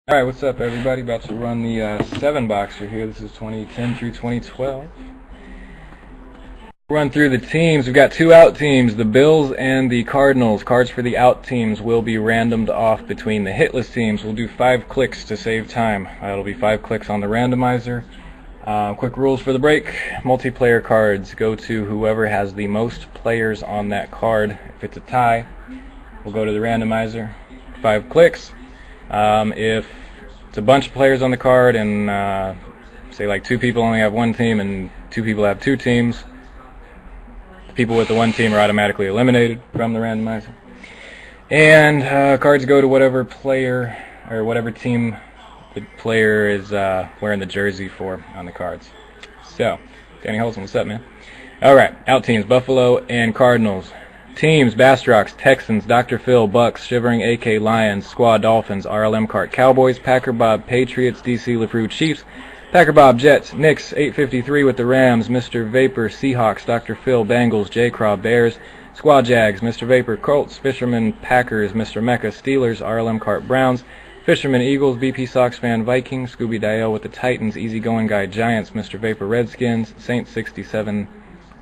Alright, what's up everybody? About to run the 7 boxer here. This is 2010 through 2012. Run through the teams. We've got 2 out teams, the Bills and the Cardinals. Cards for the out teams will be randomed off between the hitless teams. We'll do 5 clicks to save time. It'll be 5 clicks on the randomizer. Quick rules for the break. Multiplayer cards go to whoever has the most players on that card. If it's a tie, we'll go to the randomizer. 5 clicks. If it's a bunch of players on the card and say like 2 people only have 1 team and 2 people have 2 teams, the people with the 1 team are automatically eliminated from the randomizer. And cards go to whatever player or whatever team the player is wearing the jersey for on the cards. So, Danny Holson, what's up, man? Alright, out teams, Buffalo and Cardinals. Teams, Bastrox, Texans, Dr. Phil, Bucks, Shivering AK, Lions, Squaw, Dolphins, RLM Cart, Cowboys, Packer Bob, Patriots, DC LaFrue, Chiefs, Packer Bob, Jets, Knicks, 853 with the Rams, Mr. Vapor, Seahawks, Dr. Phil, Bengals, J-Craw, Bears, Squaw Jags, Mr. Vapor, Colts, Fisherman, Packers, Mr. Mecca, Steelers, RLM Cart, Browns, Fisherman, Eagles, BP Sox fan, Vikings, Scooby Dial with the Titans, Easygoing Guy, Giants, Mr. Vapor, Redskins, Saints 67,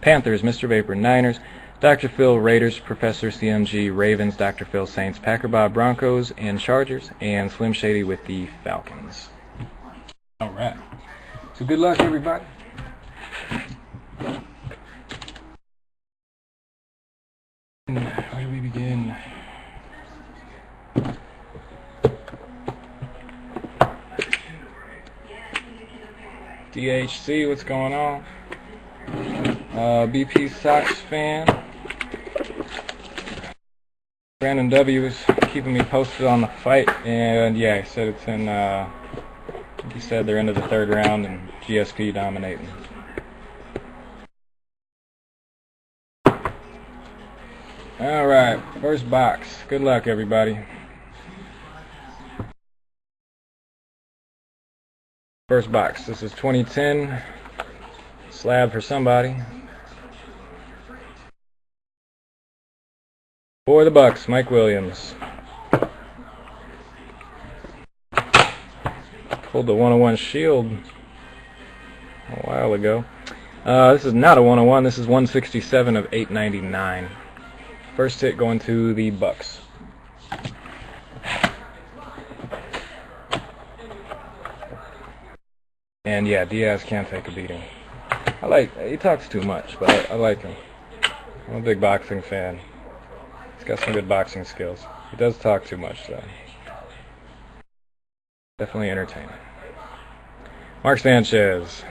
Panthers, Mr. Vapor, Niners, Dr. Phil, Raiders, Professor CMG, Ravens, Dr. Phil, Saints, Packer Bob, Broncos, and Chargers, and Slim Shady with the Falcons. Alright. So good luck, everybody. Where do we begin? DHC, what's going on? BP Sox fan. Brandon W is keeping me posted on the fight, and yeah, he said it's in, he said they're into the 3rd round and GSP dominating. Alright, first box. Good luck, everybody. First box. This is 2010. Slab for somebody. For the Bucks, Mike Williams. Pulled the 101 Shield a while ago. This is not a 101. This is 167 of 899. First hit going to the Bucks. And yeah, Diaz can't take a beating. He talks too much, but I like him. I'm a big boxing fan. He's got some good boxing skills. He does talk too much, though. Definitely entertaining. Mark Sanchez.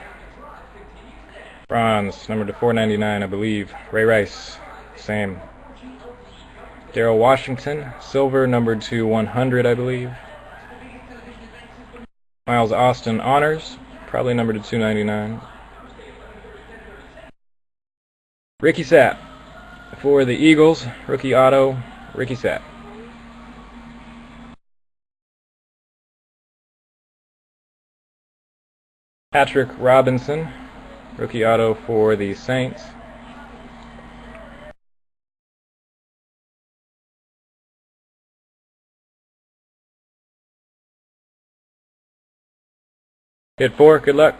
Bronze, number to 499, I believe. Ray Rice, same. Daryl Washington, silver, numbered to 100, I believe. Miles Austin, honors, probably numbered to 299. Ricky Sapp. For the Eagles, rookie auto, Ricky Sapp. Patrick Robinson, rookie auto for the Saints. Hit 4, good luck.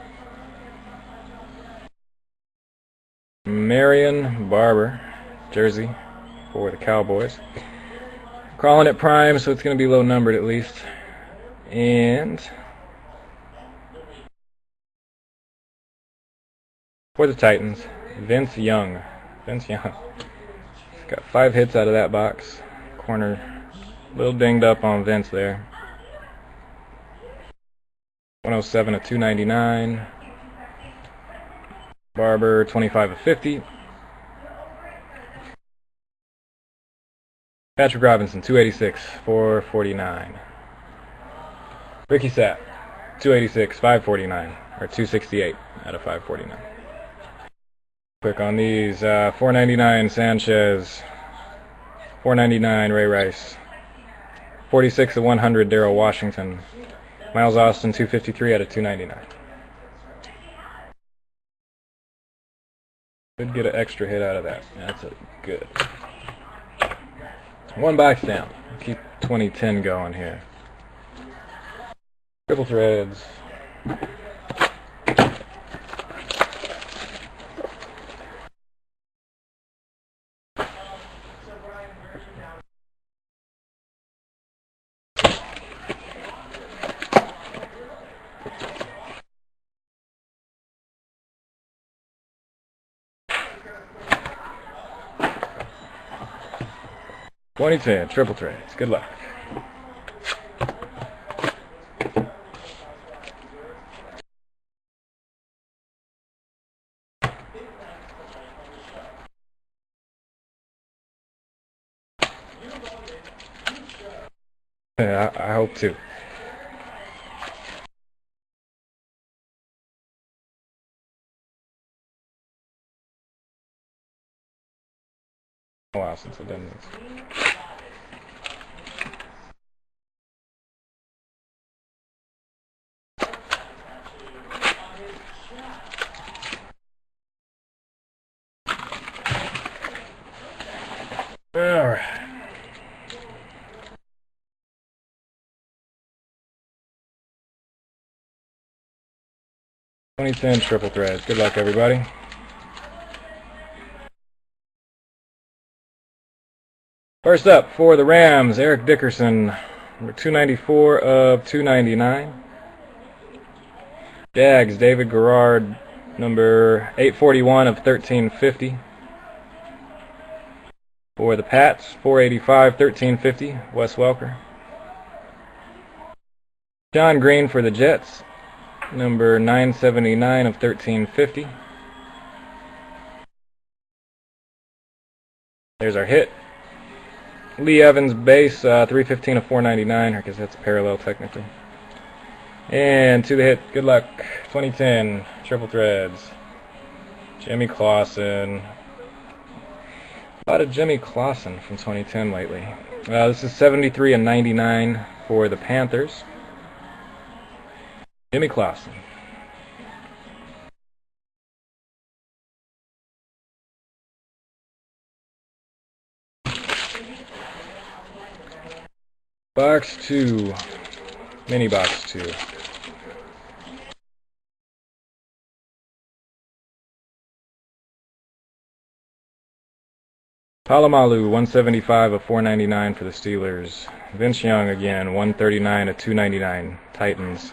Marion Barber, jersey for the Cowboys. Calling it prime, so it's going to be low numbered at least. And for the Titans, Vince Young. Vince Young. He's got 5 hits out of that box. Corner a little dinged up on Vince there. 107 of 299. Barber, 25 of 50. Patrick Robinson, 286, 449. Ricky Sapp, 286, 549, or 268 out of 549. Quick on these, 499 Sanchez, 499 Ray Rice, 46 of 100 Daryl Washington, Miles Austin, 253 out of 299. Could get an extra hit out of that. That's good. 1 box down. Keep 2010 going here. Triple threads. $20.10 triple threads. Good luck. I hope to. A while since I've done this. All right. $20.10 triple threads. Good luck, everybody. First up for the Rams, Eric Dickerson, number 294 of 299. Jags, David Garrard, number 841 of 1350. For the Pats, 485, 1350, Wes Welker. John Green for the Jets, number 979 of 1350. There's our hit. Lee Evans base, 315 of 499, I guess that's parallel technically. And to the hit, good luck, 2010, triple threads. Jimmy Clausen. A lot of Jimmy Clausen from 2010 lately. This is 73 and 99 for the Panthers. Jimmy Clausen. Box 2. Mini box 2. Palomalu, 175 of 499 for the Steelers. Vince Young again, 139 of 299, Titans.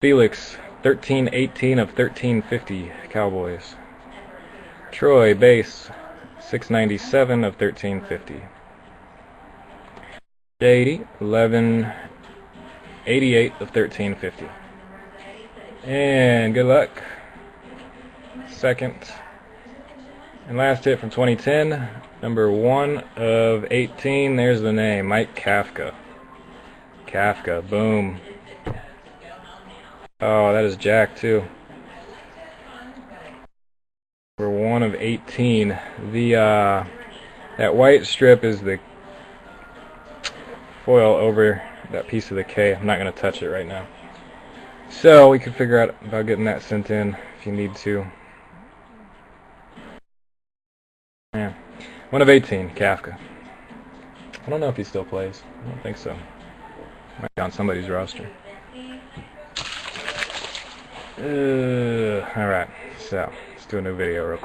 Felix, 1318 of 1350, Cowboys. Troy, base, 697 of 1350. JD, 1188 of 1350. And good luck. Second and last hit from 2010, number 1 of 18. There's the name, Mike Kafka. Kafka, boom. Oh, that is Jack too. Number 1 of 18. The that white strip is the foil over that piece of the K. I'm not going to touch it right now. So we can figure out about getting that sent in if you need to. Yeah. 1 of 18, Kafka. I don't know if he still plays. I don't think so. Might be on somebody's roster. Alright, so let's do a new video real quick.